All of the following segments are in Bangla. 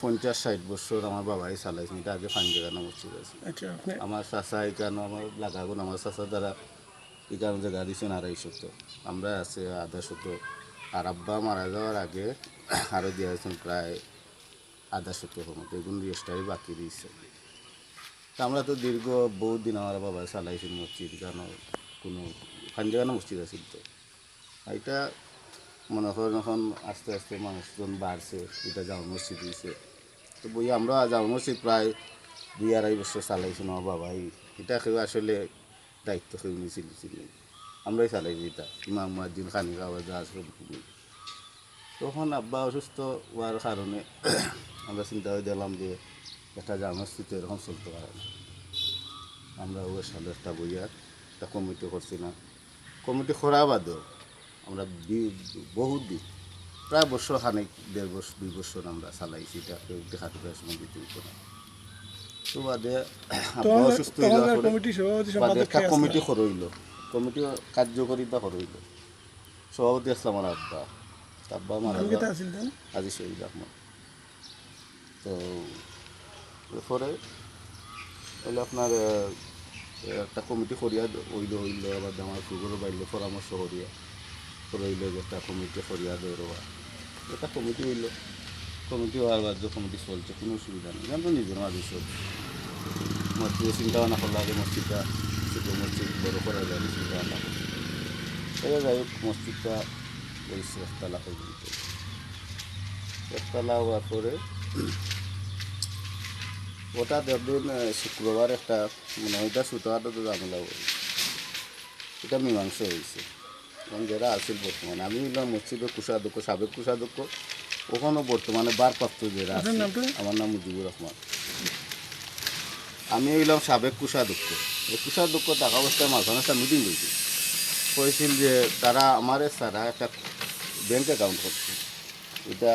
50-60 বছর আমার বাবাই চালাইছেন, এটা আগে ফাঞ্জাগানা মসজিদ আছে। আচ্ছা আপনি আমার চাচা এখানে আমার লাগাগুন আমার চাচা দ্বারা এখানে জায়গা দিয়েছেন 250 আমরা আছে 150 আর আব্বা মারা যাওয়ার আগে আরও দিয়েছেন প্রায় 150 মতো, এগুলো রেজিস্টারি বাকি দিয়েছে। তা আমরা তো দীর্ঘ বহুত দিন আমার বাবা চালাইছেন মসজিদ, কেন কোনো ফাঞ্জাগানা মসজিদ আছে তো এটা মনে করেন এখন আস্তে আস্তে মানুষজন বাড়ছে, এটা জামা মসজিদ দিয়েছে। তো বই আমরা জামা মসজিদ প্রায় 2-2.5 বছর চালাইছি আমার বাবাই, এটা কেউ আসলে দায়িত্ব কেউ নিয়েছিল আমরাই চালাইছি এটা, ইমাম মুয়াজ্জিন খানি খাওয়া যা আছে। তখন আব্বা অসুস্থ হওয়ার কারণে আমরা চিন্তা করে দিলাম যে একটা জামা মসজিদ এরকম চলতে পারে না, আমরা ওর সাথে একটা বইয়া একটা কমিটি করছি না, কমিটি করা বাদেও আমরা বহুত দিন প্রায় বছর খানেক 1.5 বছর 2 বছর আমরা চালাইছি, এটা কেউ দেখাতে সময় দিতে হতো না। তো বাদে আব্বা অসুস্থ হয়ে যাওয়ার পরে কমিটি সভাপতি বাদে সম্পাদক একটা কমিটি করইল, কমিটি কার্যকরিতা করইল, সভাপতি আসলাম আমার আব্বা। আব্বা মারা আজি শহীদ আহমদ। তো এরপরে হইলে আপনার একটা কমিটি করিয়া হইল আবার আমার ফুগুলো বাইলে পরামর্শ করিয়া রইল যে একটা কমিটি করিয়া দেওয়া, একটা কমিটি হইল, কমিটি হওয়ার বাদ কমিটি চলছে, কোনো অসুবিধা নেই, জানতো নিজের মাঝে চলছে। মসজিদে চিন্তা ভাবনা করলে আগে মসজিদটা ছোটো মসজিদ বড় করা যায় চিন্তা ভাবনা করছে, এই যাই হোক মসজিদটা বলছে একতলা পর্যন্ত। একতলা হওয়ার পরে ওটা দেখবেন শুক্রবার একটা মানে ওইটা সুতোয়াটা তো ঝামেলা এটা মীমাংসা হয়েছে। এবং যারা আসছিল বর্তমানে আমি হইলাম মসজিদের কোষাধ্যক্ষ, সাবেক কোষাধ্যক্ষ, ওখানেও বর্তমানে বারপ্রাপ্ত যারা আছে, আমার নাম মুজিবুর রহমান, আমি হইলাম সাবেক কোষাধ্যক্ষ। এই কোষাধ্যক্ষ টাকা অবস্থায় মাঝখানে একটা মিটিং হয়েছে, কয়েছিল যে তারা আমার সারা একটা ব্যাঙ্ক অ্যাকাউন্ট করছে, এটা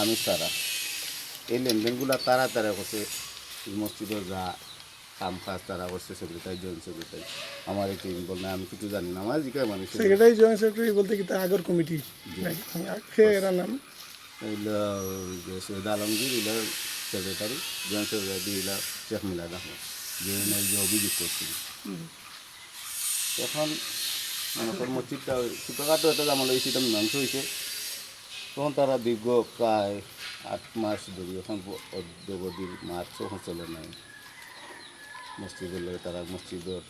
আমি সারা এই লেনদেনগুলো তারা করছে, মসজিদের যা কাম কাজ তারা করছে, সেক্রেটারি জয়েন্ট সেক্রেটারি আমার একটু বল না, আমি কিছু জানি না, আমার জিজ্ঞাসা মানুষ সেক্রেটারি জয়েন্ট সেক্রেটারি বলতে কি আগের কমিটি নাম সৈয়দ আলমগীর ইলা সেক্রেটারি, জয়েন্ট সেক্রেটারি ইলা শেখ মিলাদ আহমদ, যে অভিযোগ করছিল। এখন মনে কর মসজিদটা ছোটোখাটো একটা জামালা হয়েছে, এটা মীমাংস হয়েছে। তখন তারা দীর্ঘ প্রায় 8 মাস ধরে, এখন অদ্যবধির মাস তখন চলে নাই মসজিদের লোক, তারা মসজিদের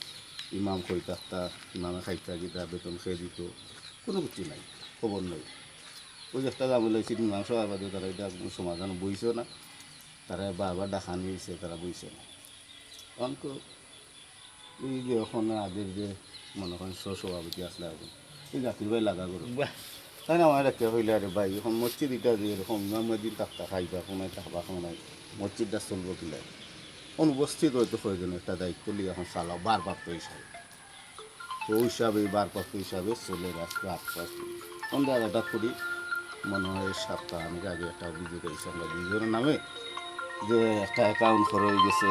ইমাম কই থাকতা, ইমামে খাইতা গিতা বেতন খেয়ে দিত, কোনো কিছু নাই, খবর নেই। ওই একটা জামিল হয়েছে মীমাংস হওয়ার বাদে তারা এটা কোনো সমাধান বইছেও না, তারা বারবার ডাকা নিয়েছে, তারা বইছে না। তখন তো এই যে এখন আগের যে মনে করেন সভাপতি আসলে এখন এই জাতির ভাই লাগা করো তাই না, আমার একটা হইলে আরে ভাই এখন মসজিদ এটা যে এরকম ইমামদিন তাক্তা খাইবা কোনো খাবা কোনো নাই, মসজিদটা চলবো কিলা অনুপস্থিত হয়তো প্রয়োজন একটা দায়িত্ব নিয়ে এখন চালাও বারপ্রাপ্ত হিসাবে, তো ওই হিসাবে বারপ্রাপ্ত হিসাবে চলে রাস্তা আশপাশ আমরা হঠাৎ করি মনে হয় সপ্তাহখানেক আগে একটা অভিযোগ হয়েছে আমরা দুজনের নামে, যে একটা অ্যাকাউন্ট করে হয়ে গেছে,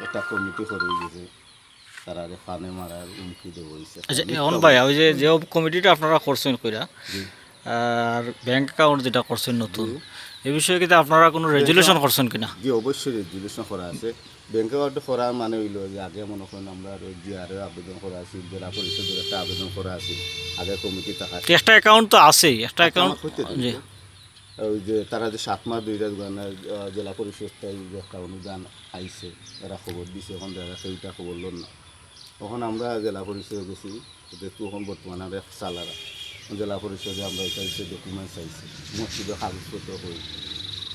একটা কমিটি করে হয়ে গেছে, তারা ফানে মারার হুমকি দেবো হয়েছে। আচ্ছা এখন ভাই ওই যে যে কমিটিটা আপনারা করছেন কইরা আর ব্যাংক অ্যাকাউন্ট যেটা করছেন নতুন, এই বিষয়ে কিন্তু আপনারা কোনো রেজুলেশন করছেন কিনা? জি অবশ্যই রেজুলেশন করা আছে, ব্যাংক অ্যাকাউন্ট করা মানে হইল যে আগে মনে করেন আমরা জিআরএ আবেদন করা আছি, জেলা পরিষদের একটা আবেদন করা আছে, আগে কমিটি থাকা একটা অ্যাকাউন্ট তো আছেই, একটা অ্যাকাউন্ট জি ওই যে তারা যে 7 মাস 2 জেলা পরিষদ যে একটা অনুদান আইছে এরা খবর দিছে, এখন যারা সেইটা খবর লোন না, তখন আমরা জেলা পরিষদে গেছি, যেহেতু এখন বর্তমানে আমরা সালারা জেলা পরিষদে আমরা এটা হচ্ছে ডকুমেন্টস চাইছি, মসজিদের কাগজপত্র হই,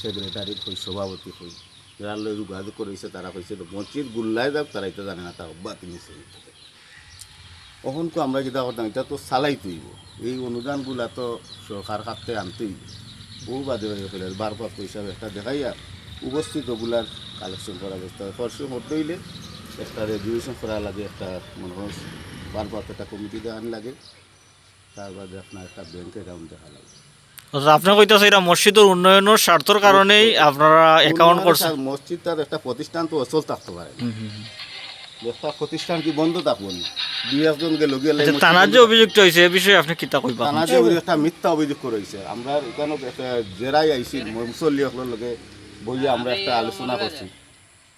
সেক্রেটারি হই, সভাপতি হই, যারা লোক যোগাযোগ করেছে তারা কইছে মসজিদ গুল্লায় যাক, তারা এটা জানে না, তা অব্যাহত নিছে। তখন তো আমরা যেটা করতাম এটা তো চালাই তুইব, এই অনুদানগুলা তো সরকার খাতে আনতেই ও বাদে হয়ে ফেলে বারপ্রাপ্ত হিসাবে একটা দেখাইয়া উপস্থিত ওগুলার কালেকশন করা ব্যবস্থা খরচ করতে হইলে একটা রেজুলেশন করা লাগে, একটা মনে হয় বারপ্রাপ্ত একটা কমিটি দেওয়া লাগে, তার বাদে আপনার একটা ব্যাংক অ্যাকাউন্ট দেখা লাগে। আপনার কইতাছে এটা মসজিদের উন্নয়নের স্বার্থের কারণেই আপনারা অ্যাকাউন্ট করছেন? মসজিদ তার একটা প্রতিষ্ঠান তো অচল থাকতে পারে, একটা প্রতিষ্ঠান কি বন্ধ থাকবো না, 2-1 জন গেলে থানার যে অভিযুক্ত হয়েছে এ বিষয়ে আপনি কিতা কইবা? থানার যে একটা মিথ্যা অভিযোগ করেছে, আমরা এখানে জেরাই আইছি মুসল্লি সকলের লগে বইয়ে আমরা একটা আলোচনা করছি,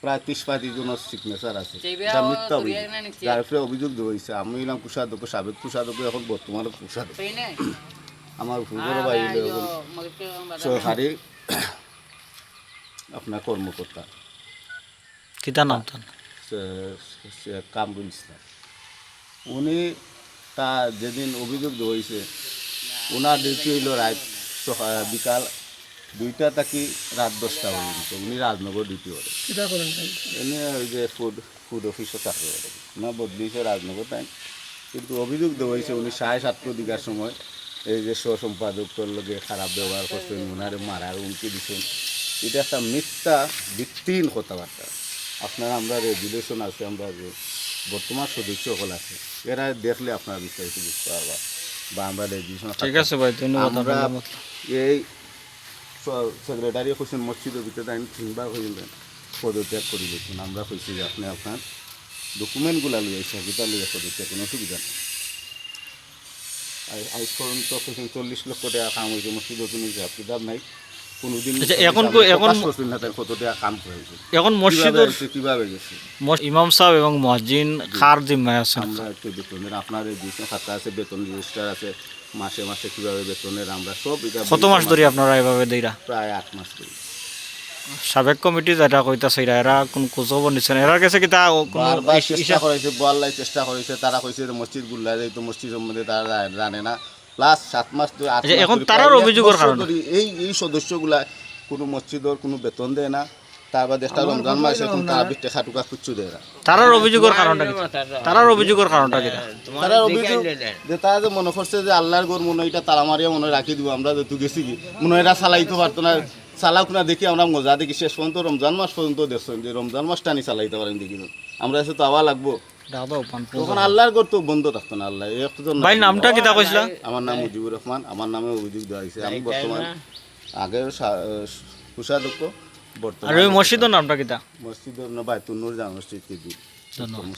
প্রায় 30-35 জনের সিগনেচার আছে, এটা মিথ্যা অভিযোগ, যার উপরে অভিযোগ হয়েছে। আমি এলাম কুষাধ্যক্ষ, সাবেক কুষাধ্যক্ষ, এখন বর্তমানে কুষাধ্যক্ষ। আমার পূর্বর ভাই এখন সরকারি আপনার কর্মকর্তা, কিতা নাম তার? কামরুল ইসলাম। উনি তা যেদিন অভিযোগ হয়েছে, ওনার ডিউটি হইল রাত বিকাল 2টা থেকে রাত 10টা পর্যন্ত। উনি রাজনগর ডিউটি করে, কিতা করেন এনে ওই যে ফুড অফিসও চাকরি করে, ওনার বদলিছে রাজনগর টাইম। কিন্তু অভিযোগ হয়েছে উনি 7:30 দিকার সময় এই যে সম্পাদকের লগে খারাপ ব্যবহার করছেন, ওনারে মারার হুমকি দিচ্ছেন। এটা একটা মিথ্যা ভিত্তিহীন কথাবার্তা। আপনারা আমরা রেজুলেশন আছে, আমরা যে বর্তমান সদস্য সকল আছে, এরা দেখলে আপনারা বিস্তারিত বুঝতে পারবা। বা আমরা রেজুলেশন ঠিক আছে ভাই, ধন্যবাদ। আমরা আপনার মত। এই সেক্রেটারি হোসেন মসজিদের ভিতরে তাই 3বার হইলেন পদত্যাগ করে দিয়েছেন। আমরা কইছি যে আপনি আপনার ডকুমেন্টগুলো লিয়ে এসে গীতা লিয়ে পদত্যাগ, কোনো অসুবিধা নেই। আজ পর্যন্ত 40 লক্ষ টাকা কাম হয়েছে মসজিদের, কোনো হিসাব কিতাব নাই, কোনোদিন আচ্ছা, এখন করছেন না তার কত টাকা কাম হয়েছে, এখন মসজিদের কীভাবে গেছে। ইমাম সাহেব এবং মুয়াজ্জিন কার জিম্মায় আছেন? আমরা একটু বেতনের আপনার রেজিস্ট্রেশন খাতা আছে, বেতন রেজিস্টার আছে, মাসে মাসে কীভাবে বেতনের আমরা সব এটা কত মাস ধরে আপনারা এভাবে দেইরা? প্রায় 8 মাস ধরে। সাবেক কমিটি যেটা কইতাছে এরা কোন কুজব নিছেন, এরার কাছে কি তা কোনো বারবার চেষ্টা করেছে, বললাই চেষ্টা করেছে, তারা কইছে যে মসজিদ গুল্লা যাই, তো মসজিদ সম্বন্ধে তারা জানে না। প্লাস 7 মাস ধরে 8 আচ্ছা, মাস এখন ধরে তারার প্রায় অভিযোগের 1 বছর কারণে? ধরে এই সদস্যগুলা কোনো মসজিদের কোনো বেতন দেয় না। তারপর একটা রমজান মাস এখন তারা টেকা টুকা কিচ্ছু দেয় না। তারার অভিযোগের কারণটা কি? তারার অভিযোগের কারণটা কি? তারা অভিযোগ যে তারা যে মনে করছে যে আল্লাহর ঘর মনে হয় এটা তালা মারিয়া মনে হয় রাখি দিব, আমরা যেহেতু গেছি কি মনে হয় এরা চালাইতে পারতো না, চালাক না দেখি আমরা মজা দেখি। শেষ পর্যন্ত রমজান মাস পর্যন্ত দেখছেন যে রমজান মাসটা আনি চালাইতে পারেন দেখি, আমরা এসে তো আবার লাগবো, তখন আল্লাহর ঘর তো বন্ধ থাকতো না। আল্লাহ একজন। ভাই নামটা কিতা কইছিলা? আমার নাম মুজিবুর রহমান, আমার নামে অভিযোগ দেওয়া হয়েছে। আমি বর্তমান আগের কোষাধ্যক্ষ, আর ওই মসজিদের নামটা কিতা? মসজিদের বাইতুল নূর জামে মসজিদ। ধন্যবাদ।